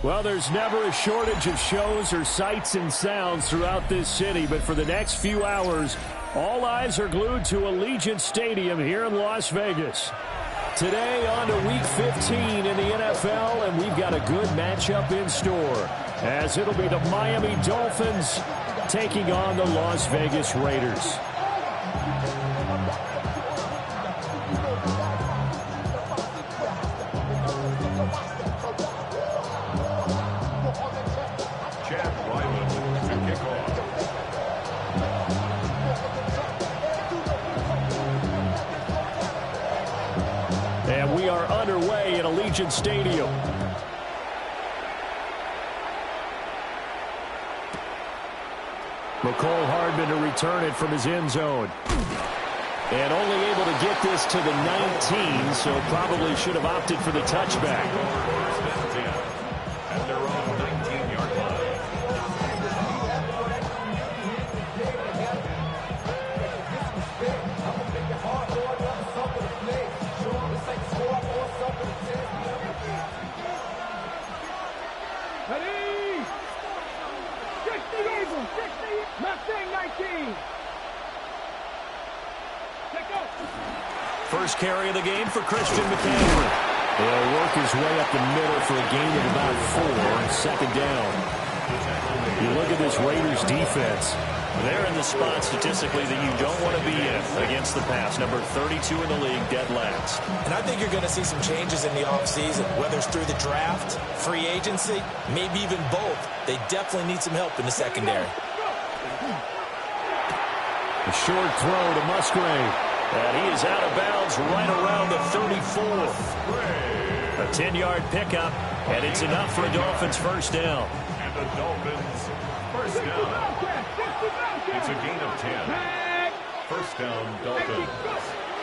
Well, there's never a shortage of shows or sights and sounds throughout this city, but for the next few hours, all eyes are glued to Allegiant Stadium here in Las Vegas. Today on to Week 15 in the NFL, and we've got a good matchup in store, as it'll be the Miami Dolphins taking on the Las Vegas Raiders. And we are underway at Allegiant Stadium. McCole Hardman to return it from his end zone. And only able to get this to the 19, so probably should have opted for the touchback. At their own 19-yard line. Ready? 60 Eagles, 60, Mustang 19. First carry of the game for Christian McCaffrey. He'll work his way up the middle for a gain of about 4, second down. You look at this Raiders defense. They're in the spot statistically that you don't want to be in against the pass. Number 32 in the league, dead last. And I think you're going to see some changes in the offseason, whether it's through the draft, free agency, maybe even both. They definitely need some help in the secondary. A short throw to Musgrave. And he is out of bounds right around the 34. A 10-yard pickup, and it's enough for a Dolphins first down. And the Dolphins first down. It's a gain of 10. First down, Dolphins.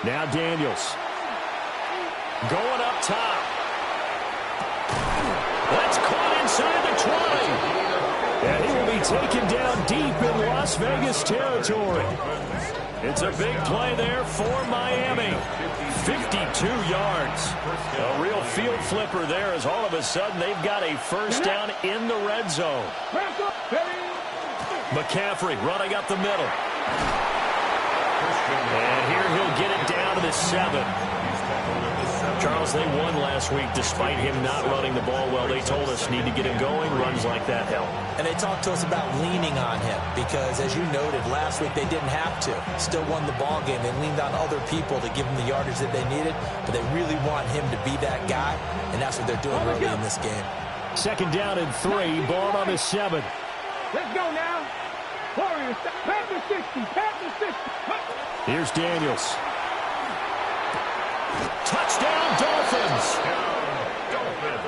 Now Daniels. Going up top. That's caught inside the 20. And he will be taken down deep in Las Vegas territory. It's a big play there for Miami. 52 yards. A real field flipper there, as all of a sudden they've got a first down in the red zone. McCaffrey running up the middle. And here he'll get it down to the 7. Charles, they won last week despite him not running the ball well. They told us need to get him going. Runs like that help. And they talked to us about leaning on him because, as you noted, last week they didn't have to. Still won the ball game. They leaned on other people to give them the yardage that they needed, but they really want him to be that guy, and that's what they're doing early in this game. Second down and 3. Ball on the 7. Let's go now. Warriors, pass the 60, pass the 60. Here's Daniels. Touchdown, Dolphins.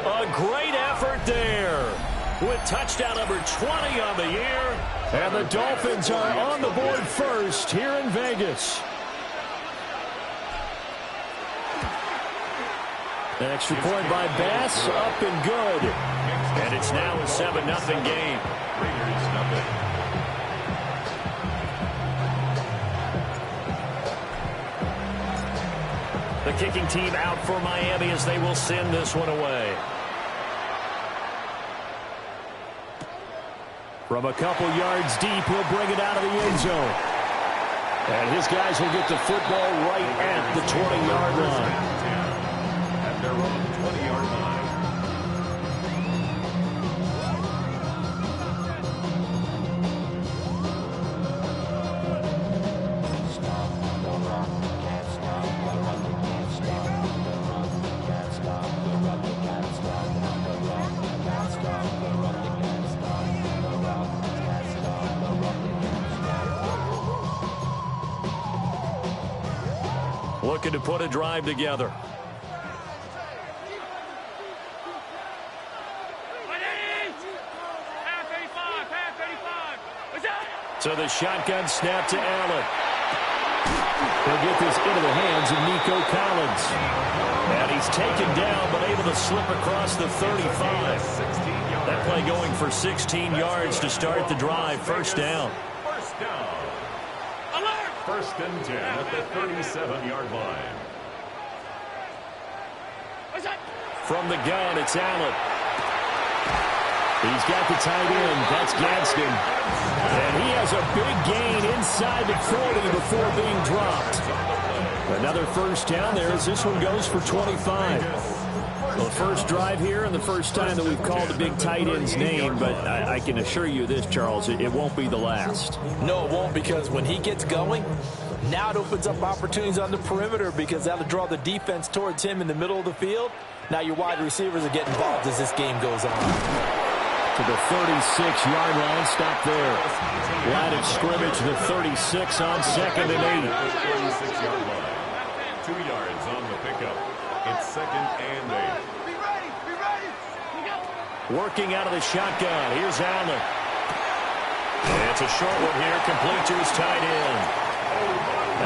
A great effort there with touchdown number 20 on the year. And the Dolphins are on the board first here in Vegas. An extra point by Bass, up and good. And it's now a 7-0 game. Raiders nothing. The kicking team out for Miami as they will send this one away. From a couple yards deep, he'll bring it out of the end zone. And his guys will get the football right at the 20-yard line. At their own 20-yard line. Looking to put a drive together. So the shotgun snap to Allen. He'll get this into the hands of Nico Collins. And he's taken down, but able to slip across the 35. That play going for 16 yards to start the drive. First down. First down. Alert! First and 10 at the 37-yard line. From the gun, it's Allen. He's got the tight end. That's Gadsden. And he has a big gain inside the 40 before being dropped. Another first down there as this one goes for 25. Well, the first drive here and the first time that we've called the big tight end's name, but I can assure you this, Charles, it won't be the last. No, it won't, because when he gets going, now it opens up opportunities on the perimeter because that'll draw the defense towards him in the middle of the field. Now your wide receivers are getting involved as this game goes on. To the 36-yard line, stop there. Line of scrimmage, the 36 on 2nd and 8. 36-yard line. 2 yards on the pickup. It's 2nd and 8. Be ready. Working out of the shotgun. Here's Allen. And it's a short one here, complete to his tight end.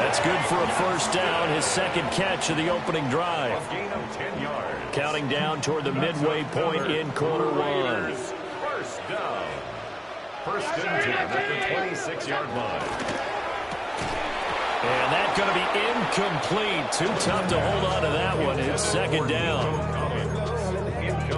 That's good for a first down, his second catch of the opening drive. A gain of 10 yards. Counting down toward the midway point in quarter one. First down. First and 10 at the 26-yard line. And that's going to be incomplete. Too tough to hold on to that one. It's second down.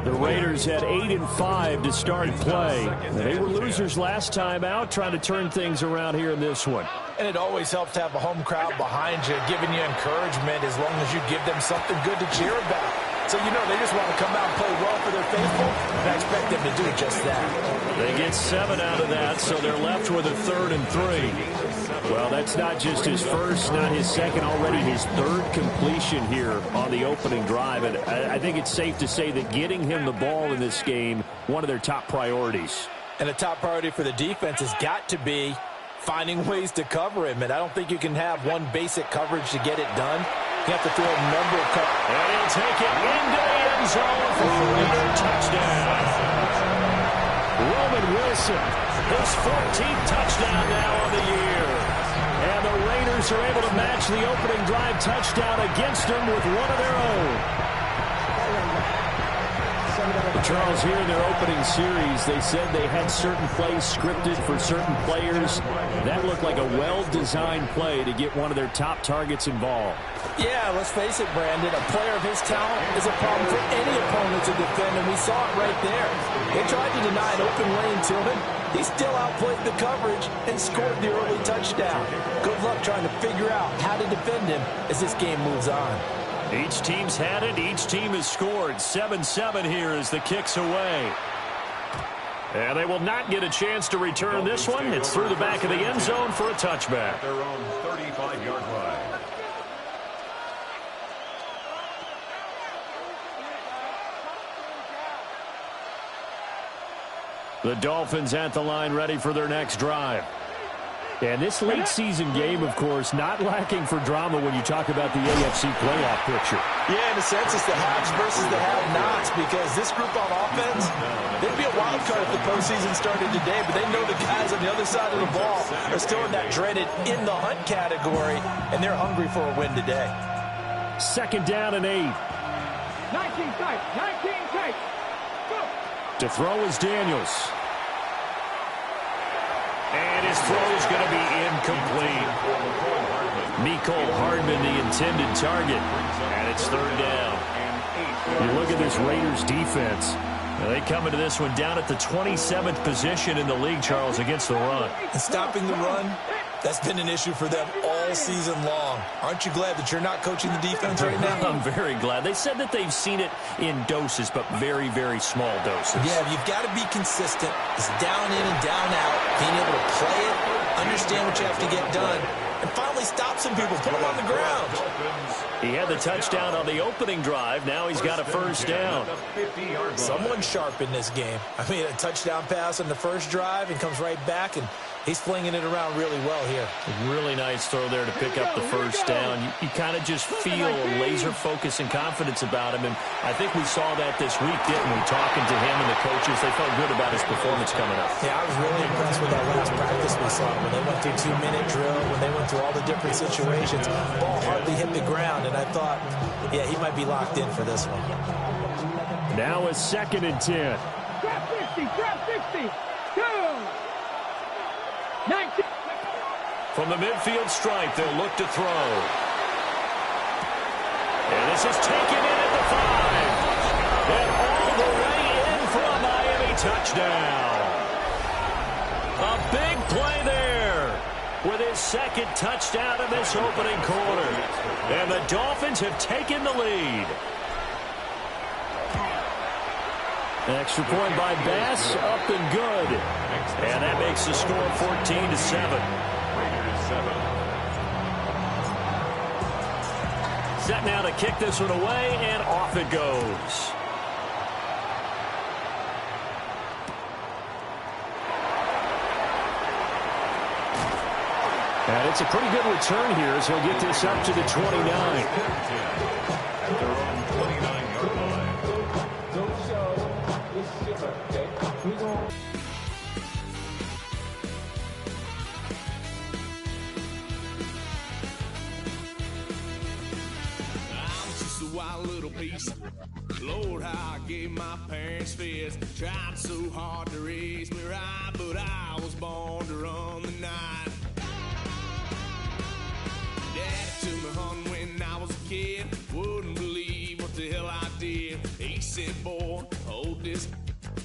The Raiders had 8 and 5 to start play. They were losers last time out, trying to turn things around here in this one. And it always helps to have a home crowd behind you, giving you encouragement as long as you give them something good to cheer about. So, you know, they just want to come out and play well for their faithful, and I expect them to do just that. They get 7 out of that, so they're left with a 3rd and 3. Well, that's not just his first, not his second, already his 3rd completion here on the opening drive. And I think it's safe to say that getting him the ball in this game, one of their top priorities. And the top priority for the defense has got to be finding ways to cover him. And I don't think you can have one basic coverage to get it done. You have to throw a number of coverages. And he'll take it into the end zone for a Raider touchdown. Roman Wilson, his 14th touchdown now of the year. And the Raiders are able to match the opening drive touchdown against them with one of their own. Charles, here in their opening series, they said they had certain plays scripted for certain players. That looked like a well-designed play to get one of their top targets involved. Yeah, let's face it, Brandon. A player of his talent is a problem for any opponent to defend, and we saw it right there. They tried to deny an open lane to him. He still outplayed the coverage and scored the early touchdown. Good luck trying to figure out how to defend him as this game moves on. Each team's had it. Each team has scored. 7-7 here as the kick's away. And they will not get a chance to return this one. It's through the back of the end zone for a touchback. Their own 35-yard line. The Dolphins at the line, ready for their next drive. And this late season game, of course, not lacking for drama when you talk about the AFC playoff picture. Yeah, in a sense, it's the haves versus the have-nots, because this group on offense, they'd be a wild card if the postseason started today, but they know the guys on the other side of the ball are still in that dreaded in-the-hunt category, and they're hungry for a win today. 2nd down and 8. 19 tight. Go. To throw is Daniels. And his throw is going to be incomplete. Mecole Hardman, the intended target. And it's 3rd down. You look at this Raiders defense. Now they come into this one down at the 27th position in the league, Charles, against the run. And stopping the run, that's been an issue for them all season long. Aren't you glad that you're not coaching the defense right now? I'm very glad. They said that they've seen it in doses, but very, very small doses. Yeah, you've got to be consistent. It's down in and down out, being able to play it, understand what you have to get done, and finally stop some people, put them on the ground. He had the touchdown on the opening drive. Now he's got a first down. Someone's sharp in this game. I mean, a touchdown pass on the first drive and comes right back, and he's flinging it around really well here. Really nice throw there to pick up the first down. You kind of just feel a laser focus and confidence about him, and I think we saw that this week, didn't we? Talking to him and the coaches, they felt good about his performance coming up. Yeah, I was really impressed with that last practice we saw when they went through 2-minute drill, when they went through all the different situations. Ball hardly hit the ground, and I thought, yeah, he might be locked in for this one. Now a 2nd and 10. Drop 60, drop 60. 2. 19. From the midfield stripe, they'll look to throw. And this is taken in at the 5. And all the way in for a Miami touchdown. A big play there with his 2nd touchdown of this opening quarter. And the Dolphins have taken the lead. An extra point by Bass, up and good. And that makes the score 14-7. Set now to kick this one away, and off it goes. And it's a pretty good return here as he'll get this up to the 29. At their own 29-yard line. Wild little piece. Lord, how I gave my parents fist. Tried so hard to raise me right, but I was born to run the night. Daddy took me hunting when I was a kid. Wouldn't believe what the hell I did. He said, boy, hold this.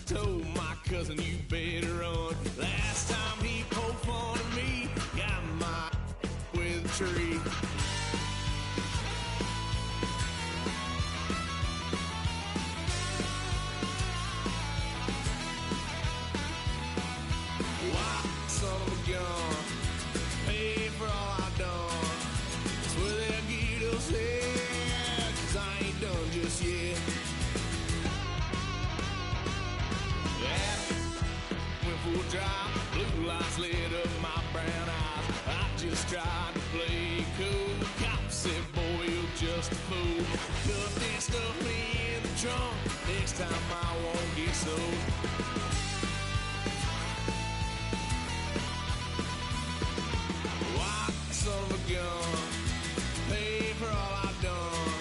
Told my cousin, you better run. Last time he poked fun at me, got my with a tree. Blue lights lit up my brown eyes. I just tried to play cool. Cop said, boy, you're just a fool. Cuffed and stuffed me in the trunk. Next time I won't get sold. White son of a gun. Pay for all I've done.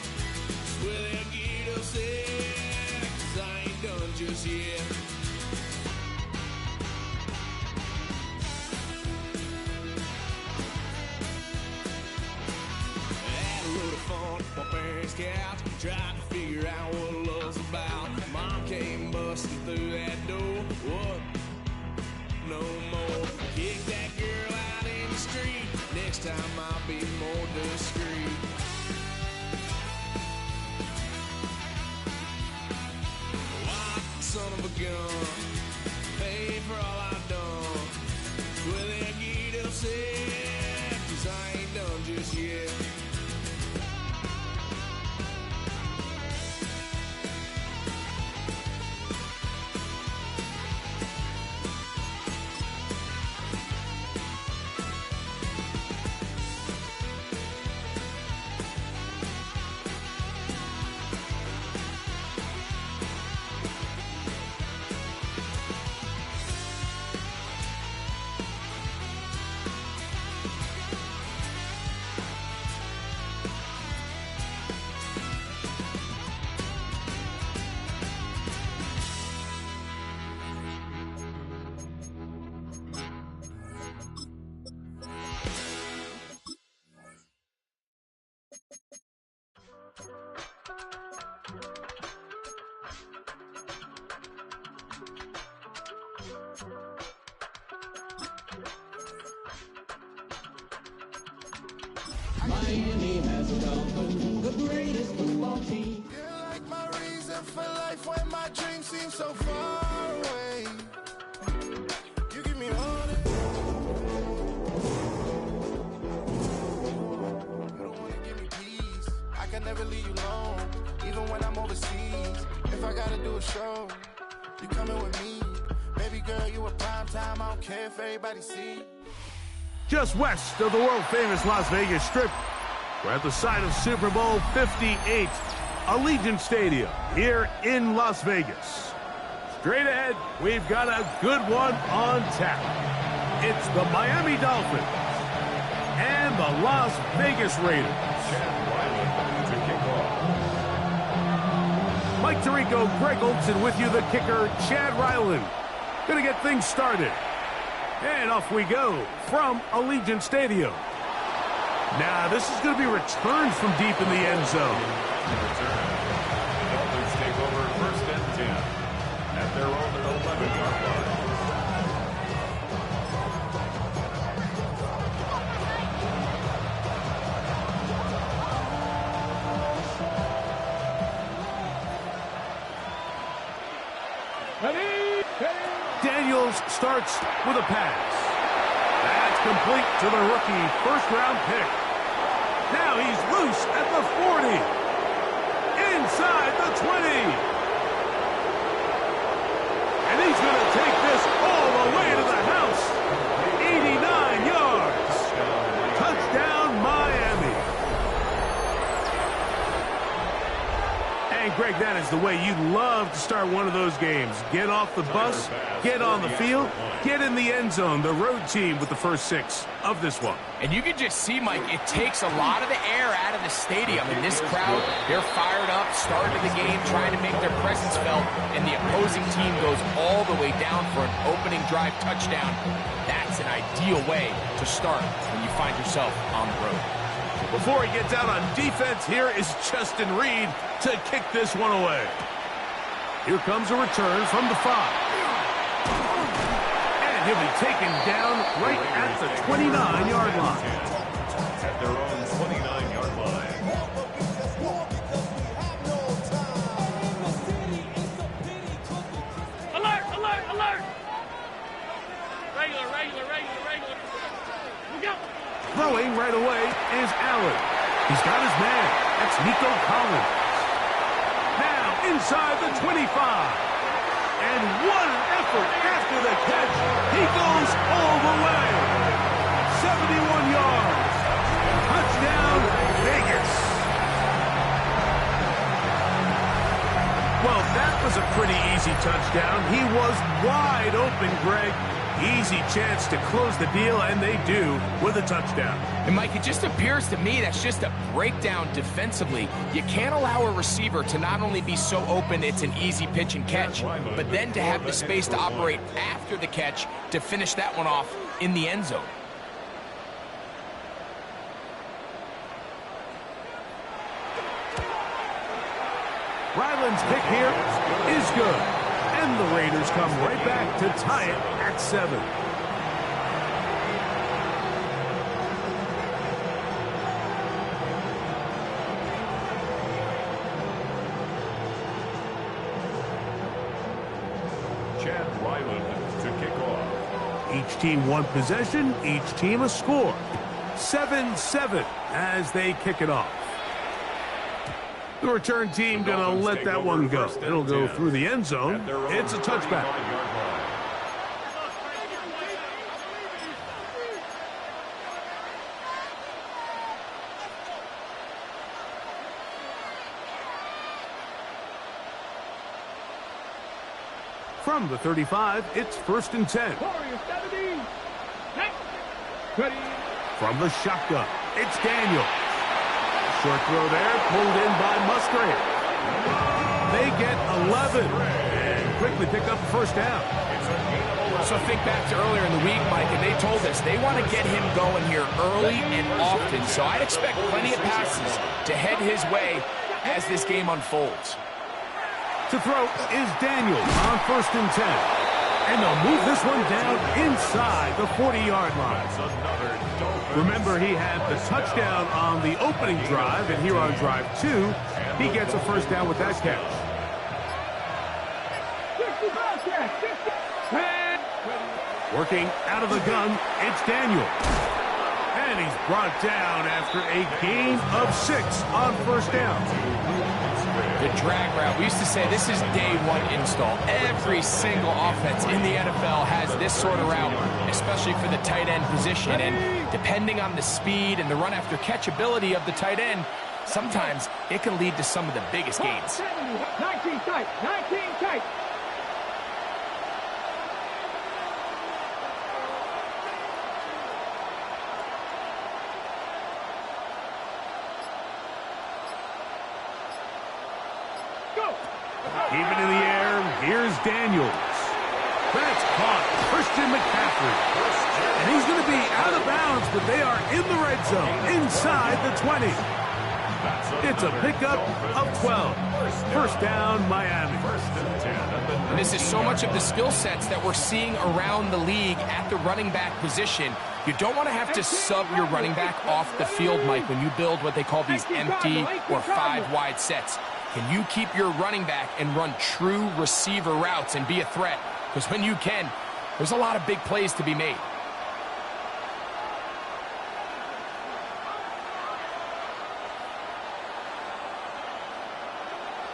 Swear they'll get upset, 'cause I ain't done just yet. Couch, tried to figure out what love's about. Mom came busting through that door. What? No more. Kick that girl out in the street. Next time I'll be more discreet. White son of a gun. Pay for all I've done. Well, they'll get upset, 'cause I ain't done just yet. Miami has a Dolphins, the greatest football team. You're like my reason for life when my dreams seem so far away. You give me heart. You don't wanna give me peace. I overseas. If I gotta do a show, you coming with me. Baby girl, you a prime time, I don't care if everybody see. Just west of the world-famous Las Vegas Strip, we're at the site of Super Bowl 58, Allegiant Stadium, here in Las Vegas. Straight ahead, we've got a good one on tap. It's the Miami Dolphins and the Las Vegas Raiders. Mike Tirico, Greg Olson with you, the kicker, Chad Ryland. Gonna get things started. And off we go from Allegiant Stadium. Now, this is going to be returned from deep in the end zone. Dolphins take over first and 10 at their own 11-yard line. Daniels starts with a pass. That's complete to the rookie first-round pick. Now he's loose at the 40. Inside the 20. And he's going to take this all the way to the house. 89 yards. Touchdown, Miami. And Greg, that is the way you love to start one of those games. Get off the bus, get on the field, get in the end zone. The road team with the first 6 of this one. And you can just see, Mike, it takes a lot of the air out of the stadium. And this crowd, they're fired up, starting the game, trying to make their presence felt. And the opposing team goes all the way down for an opening drive touchdown. That's an ideal way to start when you find yourself on the road. Before he gets out on defense, here is Justin Reed to kick this one away. Here comes a return from the 5. And he'll be taken down right at the 29-yard line. At their own 29-yard line. Alert, alert, alert! Regular. We go! Throwing right away is Allen. He's got his man. That's Nico Collins. Now inside the 25. And what an effort after the catch. He goes all the way. 71 yards. Touchdown, Vegas. Well, that was a pretty easy touchdown. He was wide open, Greg. Easy chance to close the deal, and they do with a touchdown. And, Mike, it just appears to me that's just a breakdown defensively. You can't allow a receiver to not only be so open it's an easy pitch and catch, but then to have the space to operate after the catch to finish that one off in the end zone. Ryland's pick here is good. And the Raiders come right back to tie it at 7. Chad Ryland to kick off. Each team one possession, each team a score. 7-7 as they kick it off. The return team going to let that one go. It'll go through the end zone. It's a touchback. From the 35, it's 1st and 10. From the shotgun, it's Daniel. Short throw there, pulled in by Musgrave. They get 11 and quickly pick up the first down. So think back to earlier in the week, Mike, and they told us they want to get him going here early and often. So I'd expect plenty of passes to head his way as this game unfolds. To throw is Daniel on 1st and 10. And they'll move this one down inside the 40-yard line. Remember, he had the touchdown on the opening drive, and here on drive 2, he gets a first down with that catch. Working out of the gun, it's Daniel. And he's brought down after a gain of 6 on first down. The drag route. We used to say this is day one install. Every single offense in the NFL has this sort of route, especially for the tight end position. And depending on the speed and the run after catch ability of the tight end, sometimes it can lead to some of the biggest gains. 19 tight, 19 tight. Keep it in the air. Here's Daniels. That's caught. Christian McCaffrey. And he's going to be out of bounds, but they are in the red zone, inside the 20. It's a pickup of 12. First down, Miami. And this is so much of the skill sets that we're seeing around the league at the running back position. You don't want to have to sub your running back off the field, Mike, when you build what they call these empty or 5-wide sets. Can you keep your running back and run true receiver routes and be a threat? Because when you can, there's a lot of big plays to be made.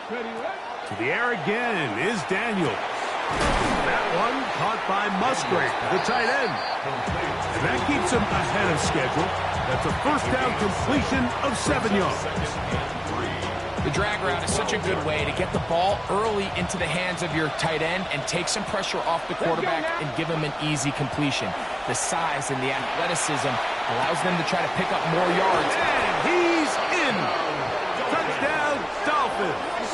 To the air again is Daniels. That one caught by Musgrave, the tight end. And that keeps him ahead of schedule. That's a first down completion of 7 yards. The drag route is such a good way to get the ball early into the hands of your tight end and take some pressure off the quarterback and give him an easy completion. The size and the athleticism allows them to try to pick up more yards. And he's in. Touchdown, Dolphins.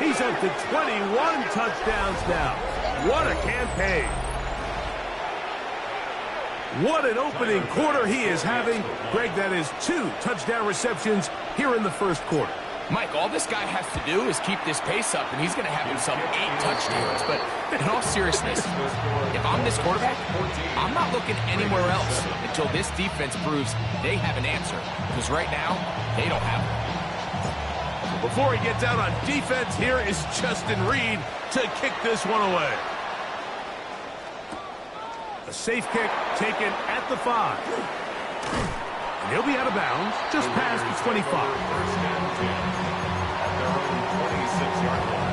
He's up to 21 touchdowns now. What a campaign. What an opening quarter he is having. Greg, that is 2 touchdown receptions here in the first quarter. Mike, all this guy has to do is keep this pace up, and he's going to have himself 8 touchdowns. But in all seriousness, if I'm this quarterback, I'm not looking anywhere else until this defense proves they have an answer. Because right now, they don't have one. Before he gets out on defense, here is Justin Reed to kick this one away. A safe kick taken at the 5. And he'll be out of bounds just past the 25. First and 10 at their own 26-yard line.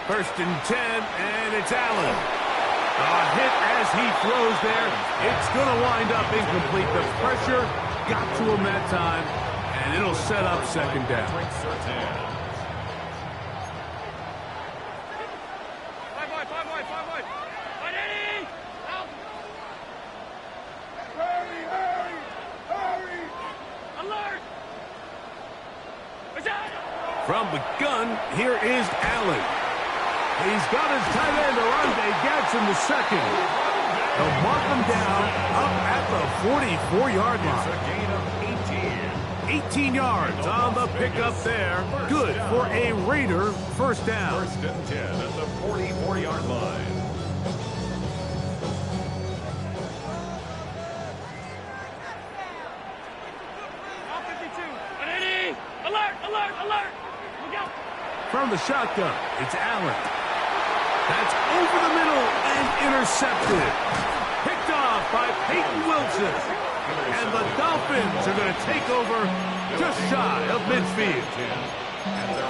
First and 10, and it's Allen. A hit as he throws there. It's going to wind up incomplete. The pressure got to him that time, and it'll set up second down. From the gun, here is Allen. He's got his tight end, Oronde Gadsden the second. They'll mark him down up at the 44-yard line. It's a gain of 18 yards on the pickup there. Good for a Raider first down. First and 10 at the 44-yard line. From the shotgun, it's Allen. That's over the middle and intercepted. Picked off by Peyton Wilson. And the Dolphins are going to take over just shy of midfield.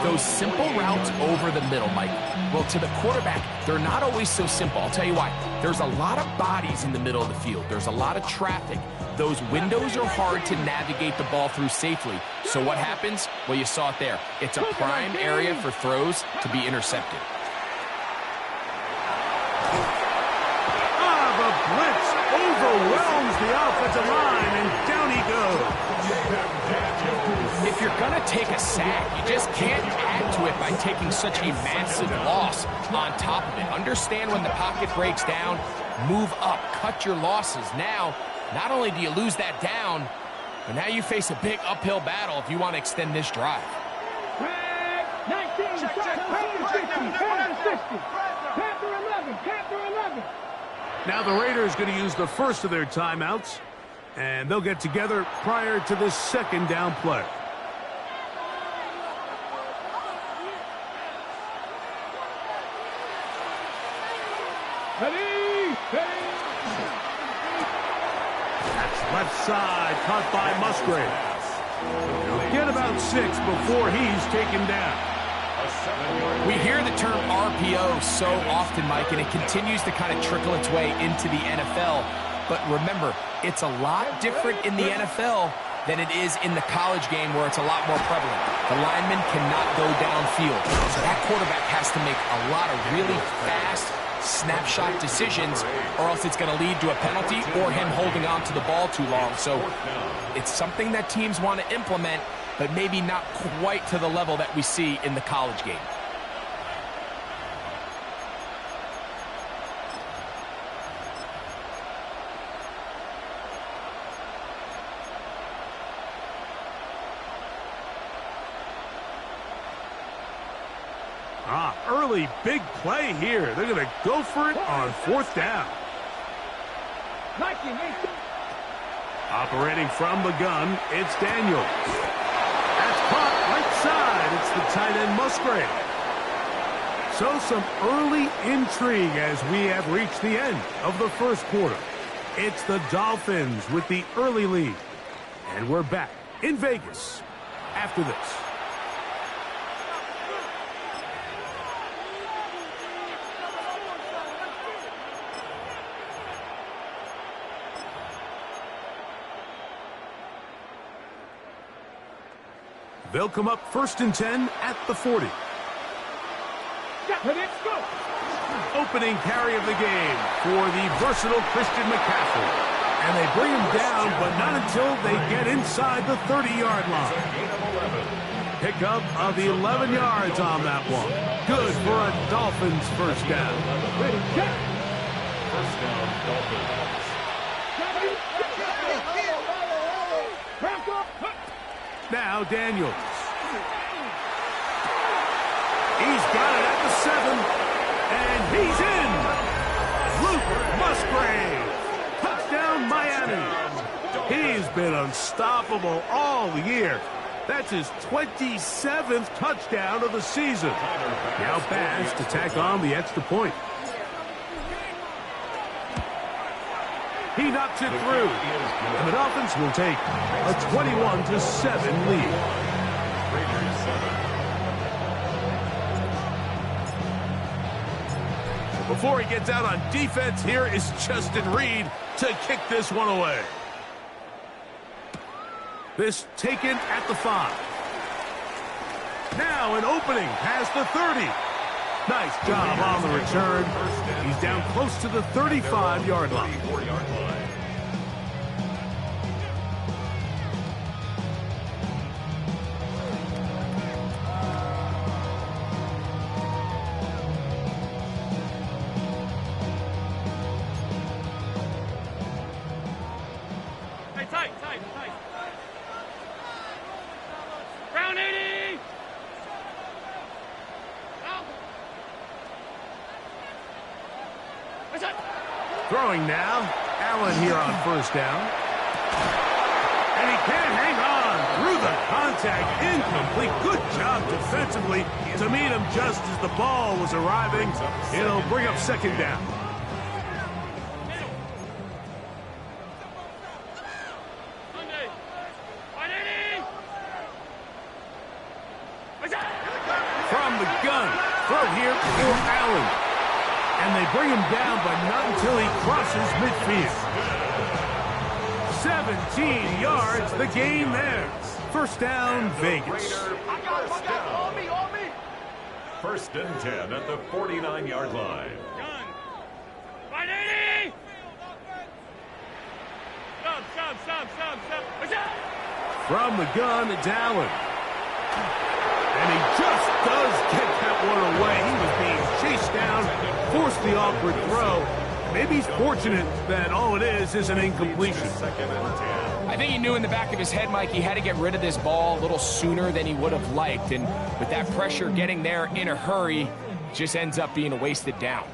Those simple routes over the middle, Mike. Well, to the quarterback, they're not always so simple. I'll tell you why. There's a lot of bodies in the middle of the field. There's a lot of traffic. Those windows are hard to navigate the ball through safely. So what happens? Well, you saw it there. It's a prime area for throws to be intercepted. The blitz overwhelms the offensive line, and down he goes. If you're going to take a sack, you just can't add to it by taking such a massive loss on top of it. Understand when the pocket breaks down, move up, cut your losses. Now, not only do you lose that down, but now you face a big uphill battle if you want to extend this drive. 19, check, Panther 60, Panther 11, Panther 11. Now the Raiders going to use the first of their timeouts, and they'll get together prior to the second down play. Ready, ready. That's left side, caught by Musgrave. He'll get about 6 before he's taken down. We hear the term RPO so often, Mike, and it continues to kind of trickle its way into the NFL. But remember, it's a lot different in the NFL than it is in the college game where it's a lot more prevalent. The lineman cannot go downfield. So that quarterback has to make a lot of really fast snapshot decisions, or else it's going to lead to a penalty or him holding on to the ball too long. So it's something that teams want to implement, but maybe not quite to the level that we see in the college game. Early big play here. They're going to go for it on 4th down. Operating from the gun, it's Daniels. That's caught right side. It's the tight end Musgrave. So some early intrigue as we have reached the end of the first quarter. It's the Dolphins with the early lead. And we're back in Vegas after this. They'll come up 1st and 10 at the 40. Let's go. Opening carry of the game for the versatile Christian McCaffrey. And they bring him down, but not until they get inside the 30-yard line. Pickup of the 11 yards on that one. Good for a Dolphins first down. Ready, check. First down, Dolphins. Now Daniels. He's got it at the 7. And he's in. Luke Musgrave. Touchdown Miami. He's been unstoppable all year. That's his 27th touchdown of the season. Now Bass to tack on the extra point. He knocks it through, and the Dolphins will take a 21-7 lead. Before he gets out on defense, here is Justin Reed to kick this one away. This taken at the 5. Now an opening past the 30. Nice job on the return. He's down close to the 35-yard line. Tight. Round 80. Throwing now. Allen here on first down. And he can't hang on through the contact. Incomplete. Good job defensively to meet him just as the ball was arriving. It'll bring up second down. From the gun. Throw here for Allen. And they bring him down, but not until he crosses midfield. 17 yards, the game there. First down, Vegas. First and 10 at the 49-yard line. From the gun, it's Allen. And he just does get that one away. He was being chased down, forced the awkward throw. Maybe he's fortunate that all it is an incompletion. I think he knew in the back of his head, Mike, he had to get rid of this ball a little sooner than he would have liked. And with that pressure getting there in a hurry, just ends up being a wasted down.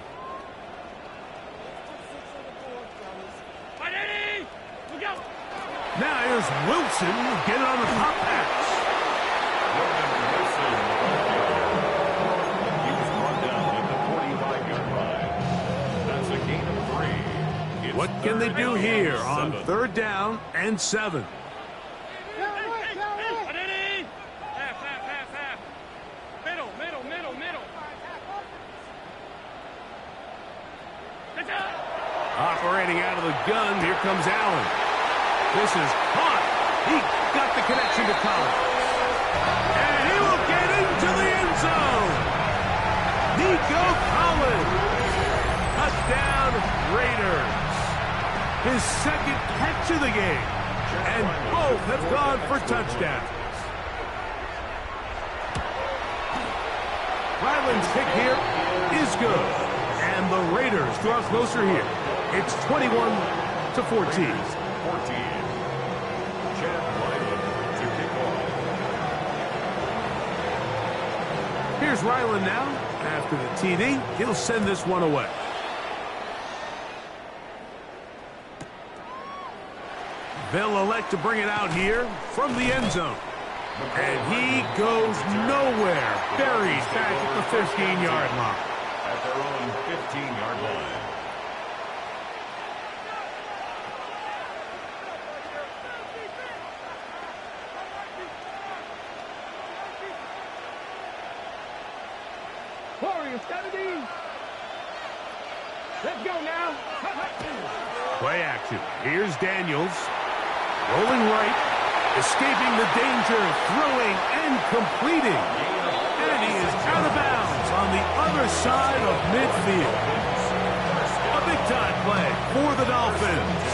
Now here's Wilson getting on the pop pass. He was brought down at the 45-yard line. That's a gain of 3. It's What can they do here on 3rd down and 7? Operating out of the gun, here comes Allen. This is caught. He got the connection to Collins. And he will get into the end zone. Nico Collins. Touchdown, Raiders. His second catch of the game. And both have gone for touchdowns. Ryland's kick here is good. And the Raiders draw closer here. It's 21-14. 14. Chad Ryland to kick off. Here's Ryland now. After the TD, he'll send this one away. They'll elect to bring it out here from the end zone. And he goes nowhere. Buried back at the 15-yard line. At their own 15-yard line. Warriors, 70. Let's go now. Play action. Here's Daniels. Rolling right. Escaping the danger. Throwing and completing. And he is out of bounds on the other side of midfield. A big-time play for the Dolphins.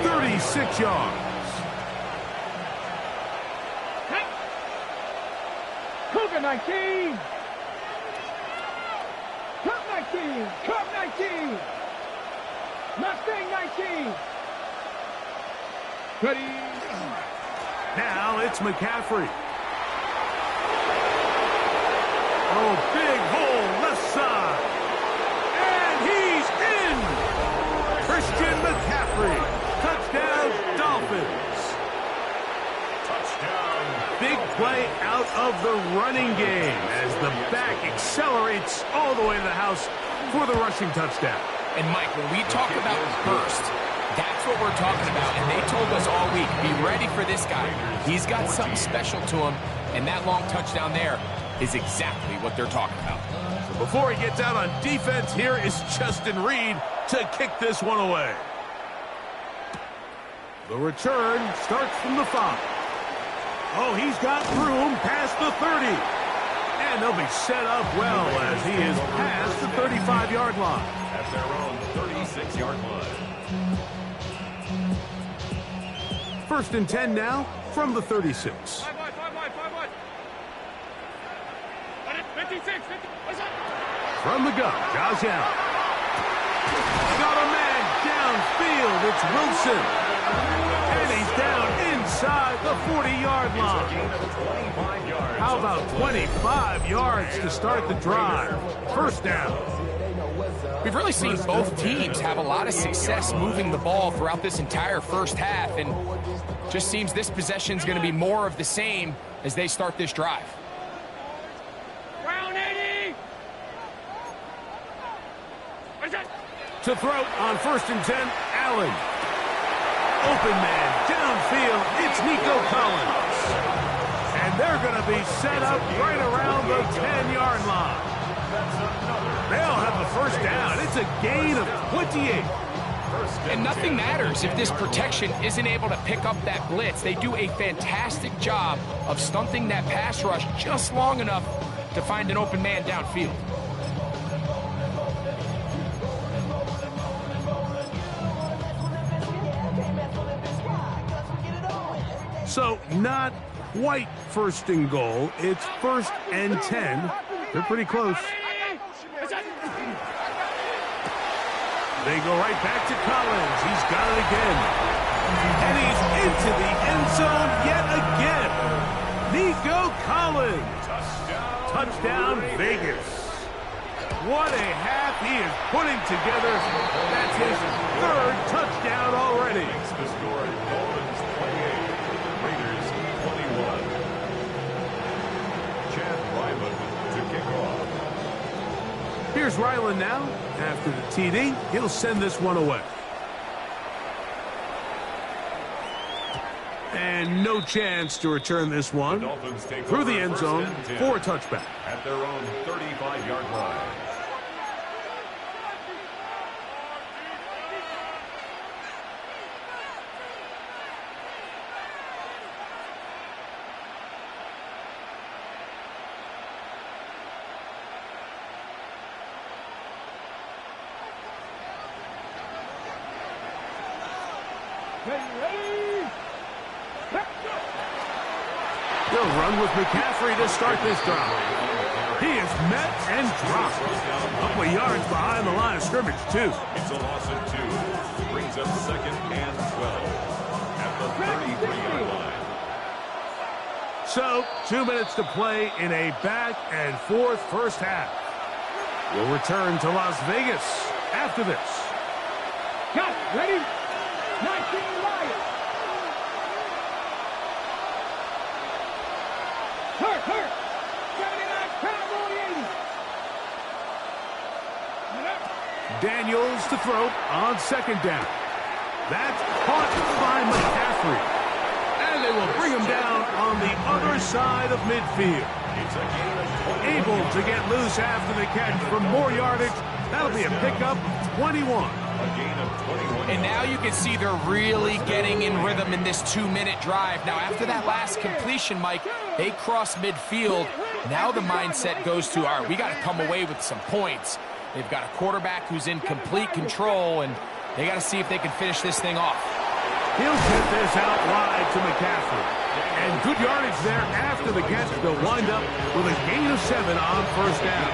36 yards. Cougar 19. Cup 19. Cup 19. Mustang 19. Ready. Now it's McCaffrey. Oh, big hole left side. And he's in. Christian McCaffrey. Touchdown, Dolphins. Touchdown. Big play out of the running game as the back accelerates all the way to the house for the rushing touchdown. And Mike, when we talk about burst, that's what we're talking about. And they told us all week, be ready for this guy. He's got something special to him, and that long touchdown there is exactly what they're talking about. So before he gets out on defense, here is Justin Reed to kick this one away. The return starts from the 5. Oh, he's got room past the 30. And they'll be set up well as he is past the 35-yard line. At their own 36-yard line. 1st and 10 now from the 36. 5 wide. 56. From the gun, Josh Allen. Got a man downfield. It's Wilson. And he's down inside the 40-yard line. How about 25 yards to start the drive? 1st down. We've really seen both teams have a lot of success moving the ball throughout this entire first half, and just seems this possession's going to be more of the same as they start this drive. Round 80. To throw on 1st and 10, Allen. Open man, downfield, it's Nico Collins. And they're going to be set up right around the 10-yard line. They'll have the 1st down. It's a gain of 28. And nothing matters if this protection isn't able to pick up that blitz. They do a fantastic job of stunting that pass rush just long enough to find an open man downfield. So not quite first and goal. It's 1st and 10. They're pretty close. They go right back to Collins. He's got it again. And he's into the end zone yet again. Nico Collins. Touchdown, Vegas. What a half he is putting together. That's his 3rd touchdown already. Makes the score Dolphins 28, Raiders 21. Chad Ryland to kick off. Here's Ryland now. After the TD, he'll send this one away. And no chance to return this one through the end zone for a touchback. At their own 35-yard line. They'll run with McCaffrey to start this drive. He is met and dropped. A couple of yards behind the line of scrimmage, too. It's a loss of 2. Brings up 2nd and 12 at the 33-yard line. So, 2 minutes to play in a back-and-forth first half. We'll return to Las Vegas after this. Got ready. 19 Lions. Hurt. 79 Cowboy 80. Daniels to throw on 2nd down. That's caught by McCaffrey. And they will bring him down on the other side of midfield. It's a gain of 20. Able to get loose after the catch for more yardage. That'll be a pickup, 21. A gain of 21. And now you can see they're really getting in rhythm in this 2-minute drive. Now, after that last completion, Mike, they cross midfield. Now the mindset goes to, all right, we got to come away with some points. They've got a quarterback who's in complete control, and they got to see if they can finish this thing off. He'll get this out wide to McCaffrey. And good yardage there after the catch. They'll wind up with a gain of 7 on 1st down.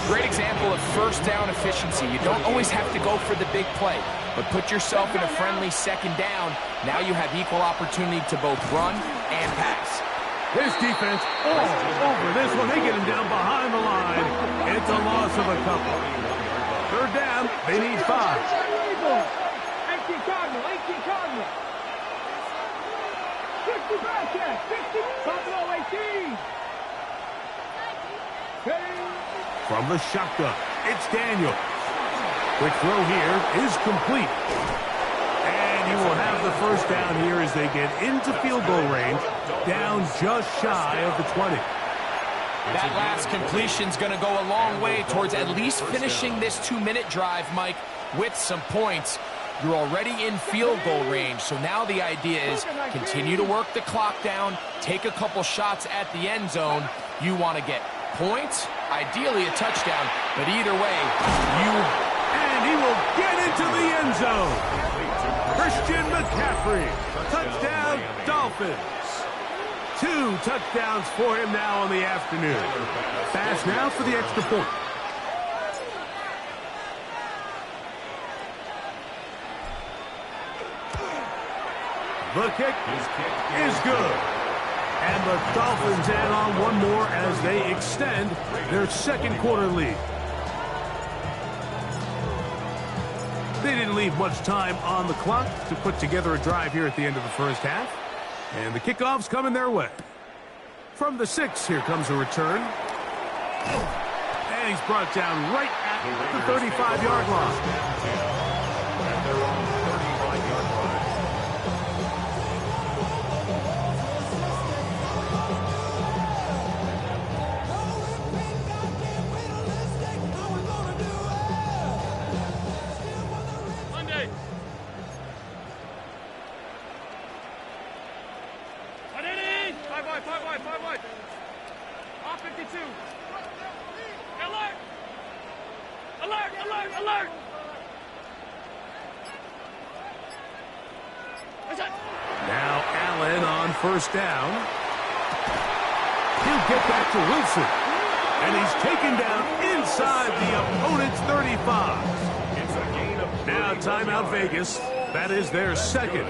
Great example of first down efficiency. You don't always have to go for the big play, but put yourself in a friendly 2nd down. Now you have equal opportunity to both run and pass. This defense all over this one. They get him down behind the line. It's a loss of a couple. 3rd down. They need 5. 18 Cardinal. 60 back there. 60. Cardinal 18. From the shotgun, it's Daniels. Quick throw here is complete. And he will have the 1st down here as they get into field goal range, down just shy of the 20. That last completion's going to go a long way towards at least finishing this 2-minute drive, Mike, with some points. You're already in field goal range, so now the idea is continue to work the clock down, take a couple shots at the end zone. You want to get points, ideally a touchdown, but either way, And he will get into the end zone. Christian McCaffrey, touchdown Dolphins. 2 touchdowns for him now on the afternoon. Pass now for the extra point. The kick is good. And the Dolphins add on one more as they extend their 2nd quarter lead. They didn't leave much time on the clock to put together a drive here at the end of the first half. And the kickoff's coming their way. From the 6, here comes a return. And he's brought down right at the 35-yard line. At their own 35-yard line. Five wide. Off 52. Alert! Now Allen first down. He'll get that to Wilson. And he's taken down inside the opponent's 35. It's a gain of Now timeout Vegas. That is their second,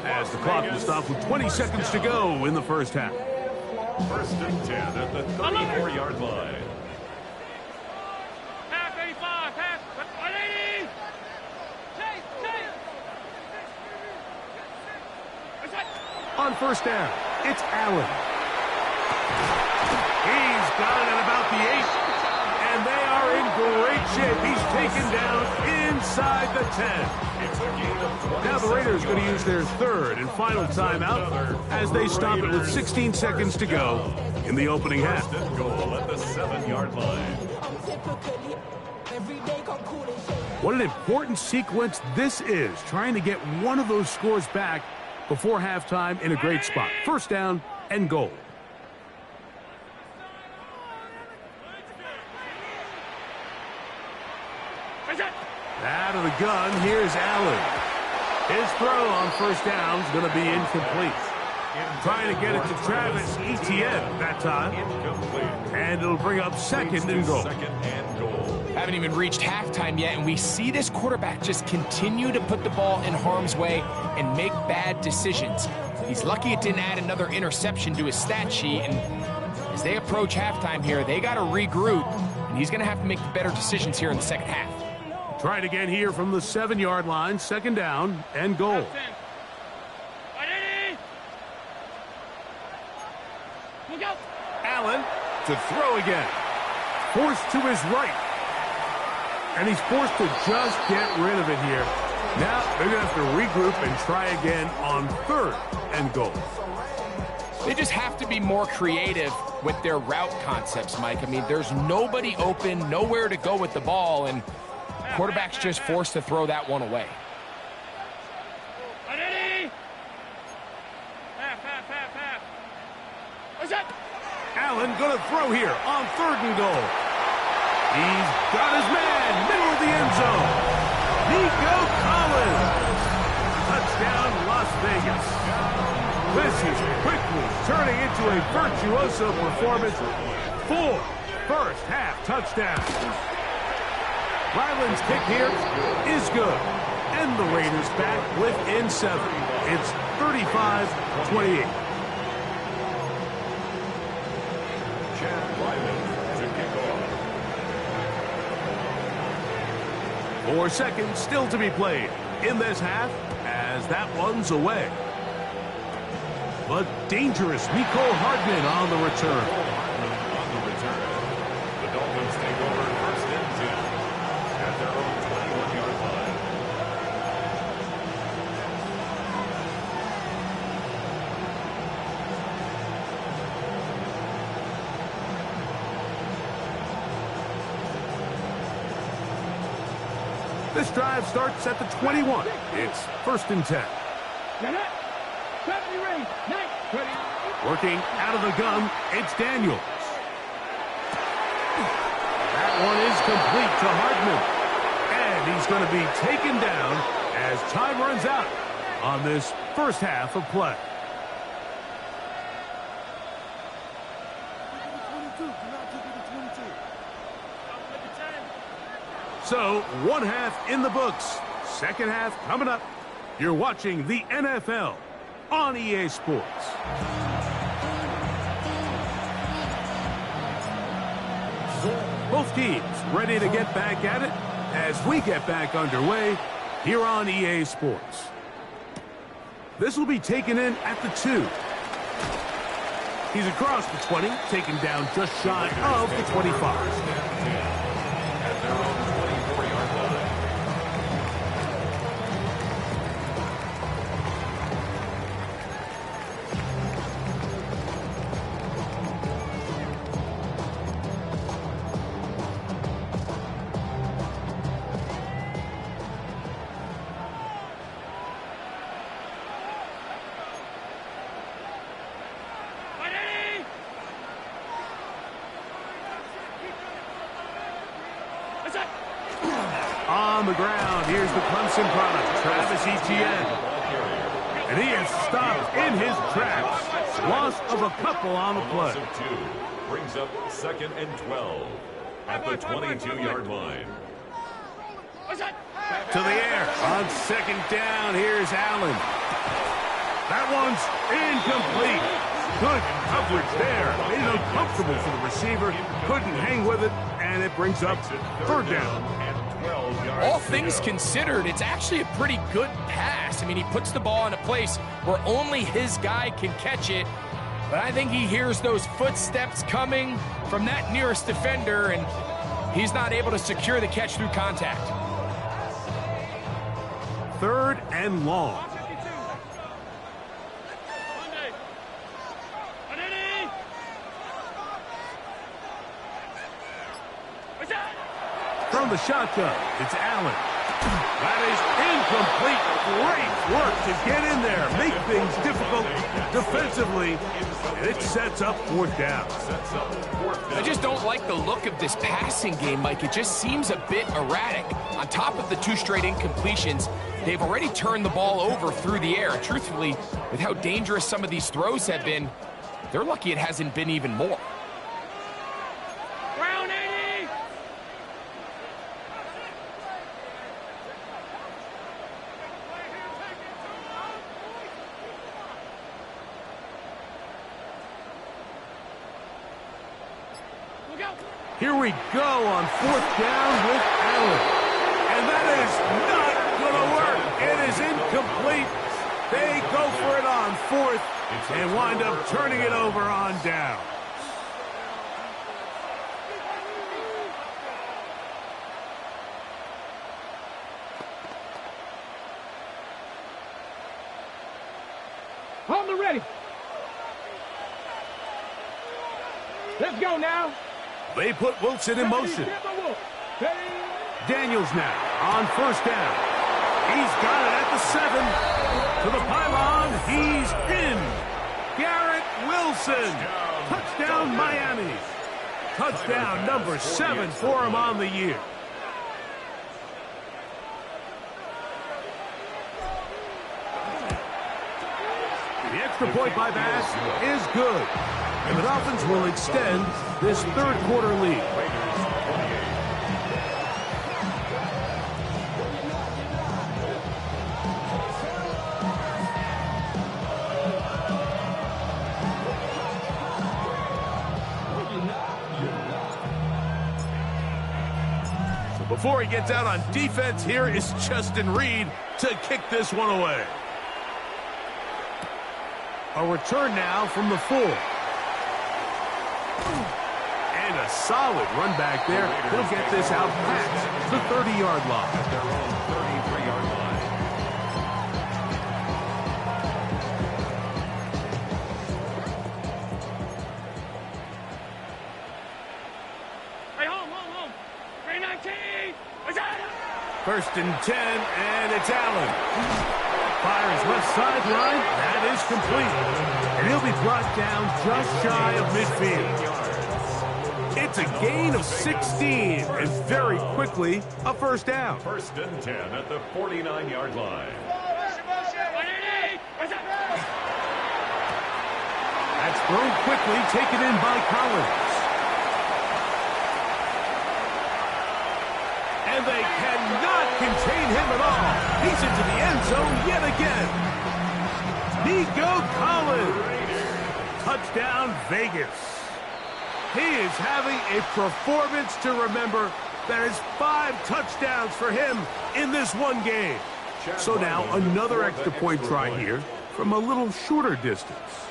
as the clock will stop with 20 seconds to go in the first half. First and 10 at the 34-yard line. Pass 85, pass 180. On first down, it's Allen. He's got it at about the 8, and they are in great shape. He's taken down inside the 10. It's a gain of 20. Now the Raiders are going to use their third and final timeout as they stop it with 16 seconds to go in the opening half. First and goal at the 7-yard line. What an important sequence this is, trying to get one of those scores back before halftime in a great spot. First down and goal. Out of the gun, here's Allen. His throw on first down is going to be incomplete. Trying to get it to Travis Etienne that time. And it'll bring up second and goal. Haven't even reached halftime yet, and we see this quarterback just continue to put the ball in harm's way and make bad decisions. He's lucky it didn't add another interception to his stat sheet, and as they approach halftime here, they got to regroup, and he's going to have to make the better decisions here in the second half. Try it again here from the 7-yard line, second down and goal. Allen to throw again. Forced to his right. And he's forced to just get rid of it here. Now they're going to have to regroup and try again on third and goal. They just have to be more creative with their route concepts, Mike. I mean, there's nobody open, nowhere to go with the ball, and quarterback's just forced to throw that one away. Allen going to throw here on third and goal. He's got his man, middle of the end zone. Nico Collins. Touchdown, Las Vegas. This is quickly turning into a virtuoso performance. 4 first-half touchdowns. Ryland's kick here is good. And the Raiders back within 7. It's 35-28. Chad Ryland to kick off. 4 seconds still to be played in this half as that one's away. But dangerous Mecole Hardman on the return. On the return, the Dolphins take over first and 10 at their own 21-yard line. This drive starts at the 21. It's first and 10. Working out of the gun, it's Daniels. That one is complete to Hardman. And he's going to be taken down as time runs out on this first half of play. So, one half in the books. Second half coming up. You're watching the NFL on EA Sports. Both teams ready to get back at it as we get back underway here on EA Sports. This will be taken in at the 2. He's across the 20, taken down just shy of the 25. At their own 24-yard line. On the ground, here's the Clemson product, Travis Etienne. And he is stopped in his tracks. Loss of a couple on the play. Loss of 2 brings up 2nd and 12 at the 22-yard line. To the air on 2nd down. Here's Allen. That one's incomplete. Good coverage there. Made it uncomfortable for the receiver. Couldn't hang with it, and it brings up 3rd down. All things considered, it's actually a pretty good pass. I mean, he puts the ball in a place where only his guy can catch it. But I think he hears those footsteps coming from that nearest defender, and he's not able to secure the catch through contact. 3rd and long. From the shotgun, it's Allen. That is incomplete. Great work to get in there, make things difficult defensively, and it sets up 4th down. I just don't like the look of this passing game, Mike. It just seems a bit erratic. On top of the 2 straight incompletions, they've already turned the ball over through the air. And truthfully, with how dangerous some of these throws have been, they're lucky it hasn't been even more. Here we go on 4th down with Allen. And that is not going to work. It is incomplete. They go for it on 4th and wind up turning it over on down. Hold the ready. Let's go now. They put Wilson in motion. Daniels now on 1st down. He's got it at the 7. To the pylon. He's in. Garrett Wilson. Touchdown, Miami. Touchdown number 7 for him on the year. The extra point by Bass is good. And the Dolphins will extend this 3rd quarter lead. So before he gets out on defense, here is Justin Reed to kick this one away. A return now from the 4. And a solid run back there. He'll get this out past the 30-yard line. At their own 33-yard line. Hey, home. 319. 1st and 10, and it's Allen. Fires left sideline. That is complete. And he'll be brought down just shy of midfield. It's a gain of 16, and very quickly, a 1st down. 1st and 10 at the 49-yard line. That's thrown quickly, taken in by Collins. And they cannot contain him at all. He's into the end zone yet again. Nico Collins. Touchdown, Vegas. He is having a performance to remember. That is 5 touchdowns for him in this one game. So now another extra point try here from a little shorter distance.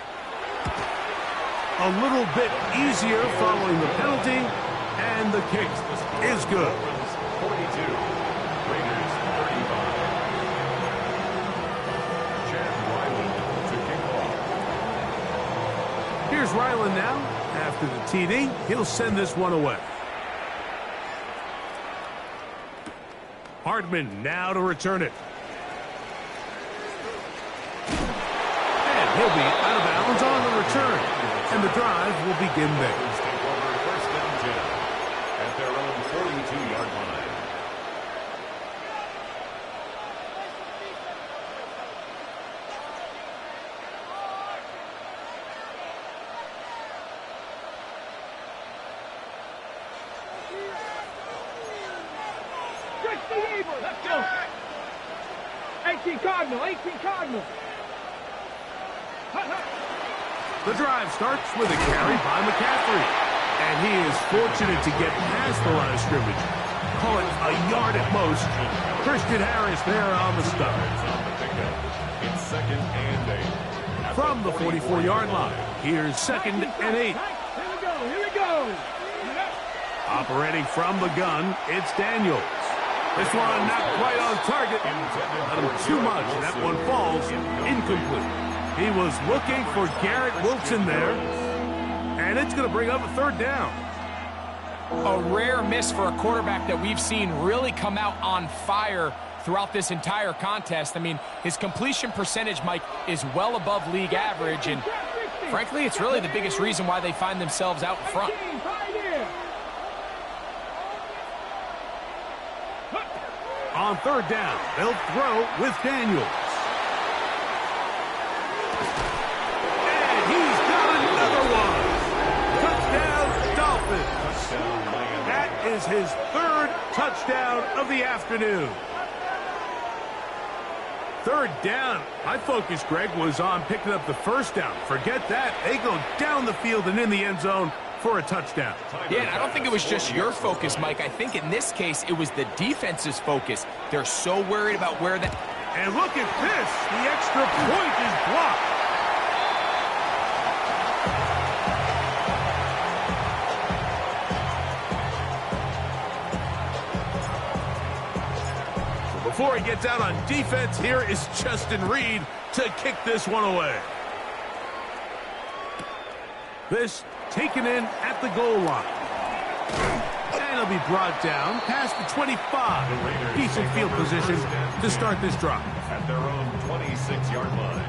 A little bit easier following the penalty, and the kick is good. 42, Raiders 35. Chad Ryland to kick off. Here's Ryland now. After the TD, he'll send this one away. Hardman now to return it. And he'll be out of bounds on the return. And the drive will begin there. Take over 1st and 10 at their own 42-yard line. middle. 18 Cardinal, 18 Cardinal. The drive starts with a carry by McCaffrey. And he is fortunate to get past the line of scrimmage. Call it a yard at most. Christian Harris there on the stop. It's 2nd and 8. From the 44-yard line, here's 2nd and 8. Here we go, here we go. Operating from the gun, it's Daniels. This one not quite on target. Not him too much. That one falls incomplete. He was looking for Garrett Wilson there. And it's going to bring up a 3rd down. A rare miss for a quarterback that we've seen really come out on fire throughout this entire contest. I mean, his completion percentage, Mike, is well above league average. And frankly, it's really the biggest reason why they find themselves out in front. On 3rd down, they'll throw with Daniels. And he's got another one. Touchdown, Dolphins. That is his 3rd touchdown of the afternoon. 3rd down. My focus, Greg, was on picking up the 1st down. Forget that. They go down the field and in the end zone for a touchdown. Yeah, and I don't think it was just your focus, Mike. I think in this case, it was the defense's focus. They're so worried about where that... And look at this. The extra point is blocked. Before he gets out on defense, here is Justin Reed to kick this one away. This taken in at the goal line. And it'll be brought down past the 25. Decent field position to start this drive. At their own 26-yard line.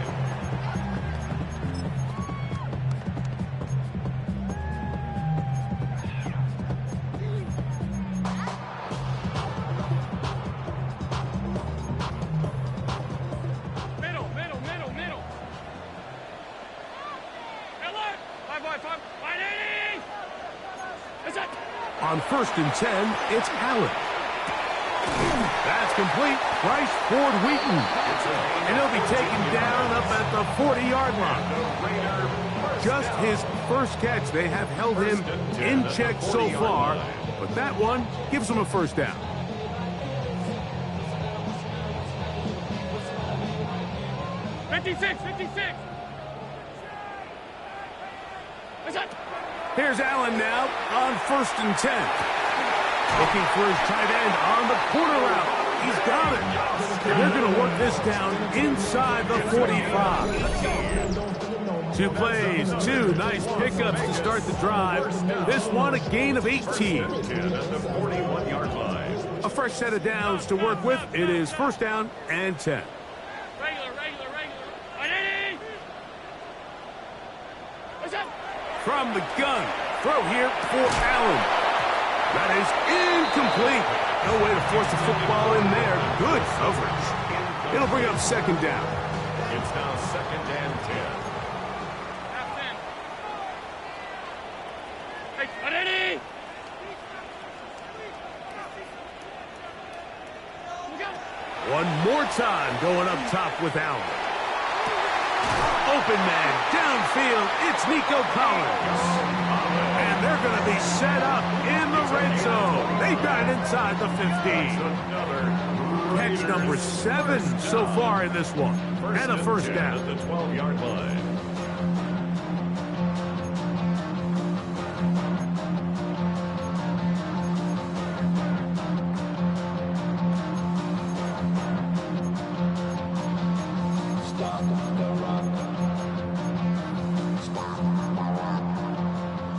On 1st and 10, it's Allen. That's complete. Bryce Ford Wheaton. And he'll be taken down up at the 40-yard line. Just his 1st catch. They have held him in check so far, but that one gives him a 1st down. Here's Allen now on 1st and 10. Looking for his tight end on the corner route. He's got it. And they're going to work this down inside the 45. 2 plays, 2 nice pickups to start the drive. This one a gain of 18. A fresh set of downs to work with. It is 1st down and 10. From the gun, throw here for Allen. That is incomplete. No way to force the football in there. Good coverage. It'll bring up 2nd down. It's now 2nd and 10. One more time going up top with Allen. Open man, downfield, it's Nico Collins. And they're going to be set up in the red zone. They got it inside the 15. Catch number 7 so far in this one. And a 1st down. At the 12-yard line.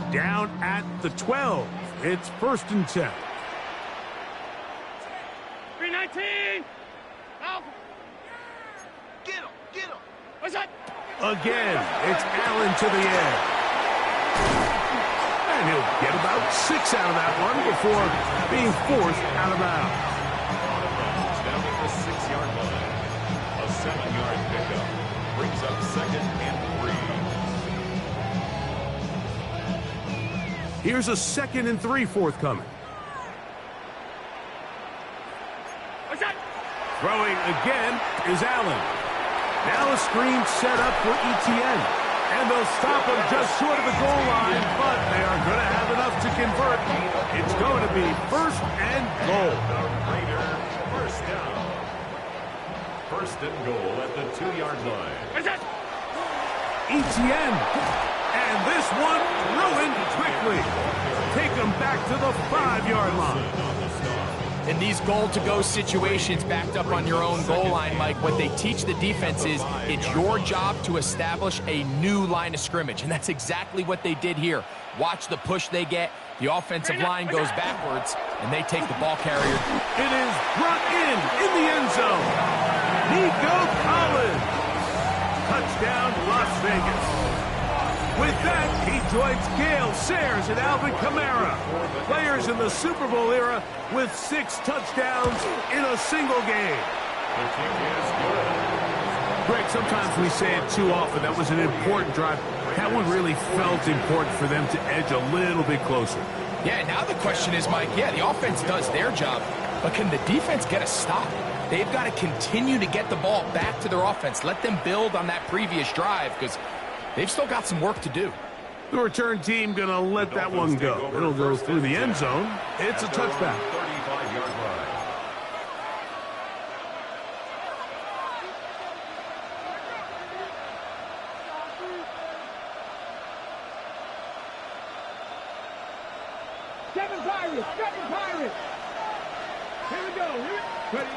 Down at the 12. It's 1st and 10. 319. Get him. What's that? Again, it's Allen to the air. And he'll get about 6 out of that one before being forced out of bounds. Down at the 6-yard line. A 7-yard pickup. Brings up 2nd and 3. Here's a 2nd and 3 forthcoming. What's that? Throwing again is Allen. Now a screen set up for Etienne. And they'll stop him just short of the goal line, but they are going to have enough to convert. It's going to be first and goal. The Raiders, first down. First and goal at the 2-yard line. Etienne. And this one ruined quickly. Take them back to the 5-yard line. In these goal-to-go situations backed up on your own goal line, Mike, what they teach the defense is it's your job to establish a new line of scrimmage, and that's exactly what they did here. Watch the push they get. The offensive line goes backwards, and they take the ball carrier. It is brought in the end zone. Nico Collins. Touchdown, Las Vegas. With that, he joins Gale Sayers and Alvin Kamara, players in the Super Bowl era with 6 touchdowns in a single game. The kick is good. Greg, sometimes we say it too often. That was an important drive. That one really felt important for them to edge a little bit closer. Yeah, now the question is, Mike, the offense does their job, but can the defense get a stop? They've got to continue to get the ball back to their offense. Let them build on that previous drive, because they've still got some work to do. The return team going to let that one go. It'll go through the end zone. It's a touchback. 35-yard line. Seven Pirates. Here we go. Ready.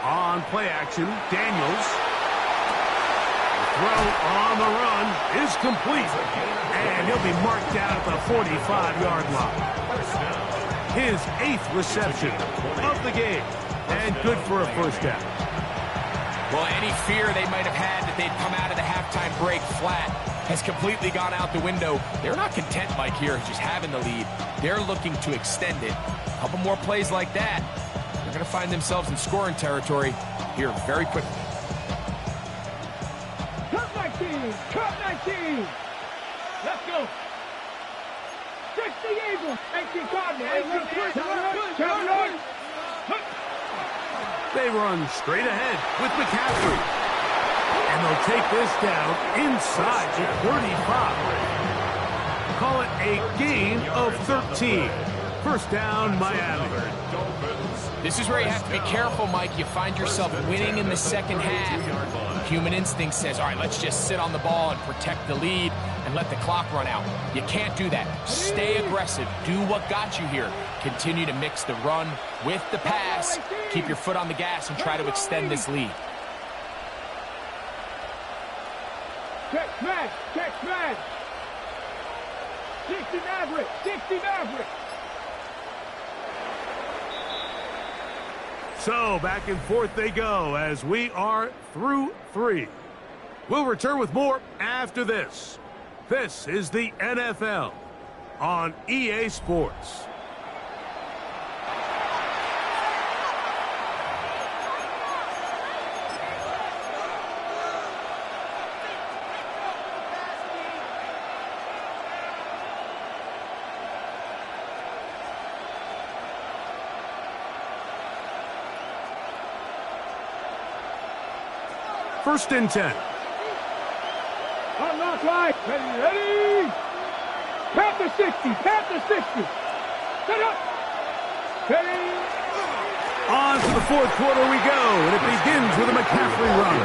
On play action, Daniels. Throw on the run is complete. And he'll be marked down at the 45-yard line. His 8th reception of the game. And good for a first down. Well, any fear they might have had that they'd come out of the halftime break flat has completely gone out the window. They're not content, Mike, here just having the lead. They're looking to extend it. A couple more plays like that, they're going to find themselves in scoring territory here very quickly. Cut 19. Let's go. 60 Eagles. 18 Cardinals. They run straight ahead with McCaffrey. And they'll take this down inside the 35. Call it a gain of 13. First down, Miami. This is where you have to be careful, Mike. You find yourself winning in the second half. Human instinct says, all right, let's just sit on the ball and protect the lead and let the clock run out. You can't do that. Stay aggressive. Do what got you here. Continue to mix the run with the pass. Keep your foot on the gas and try to extend this lead. Check smash. 60 Maverick. So back and forth they go as we are through 3. We'll return with more after this. This is the NFL on EA Sports. First and 10. Unlock right. Ready. Panther 60. Set up. Ready. On to the 4th quarter we go, and it begins with a McCaffrey run.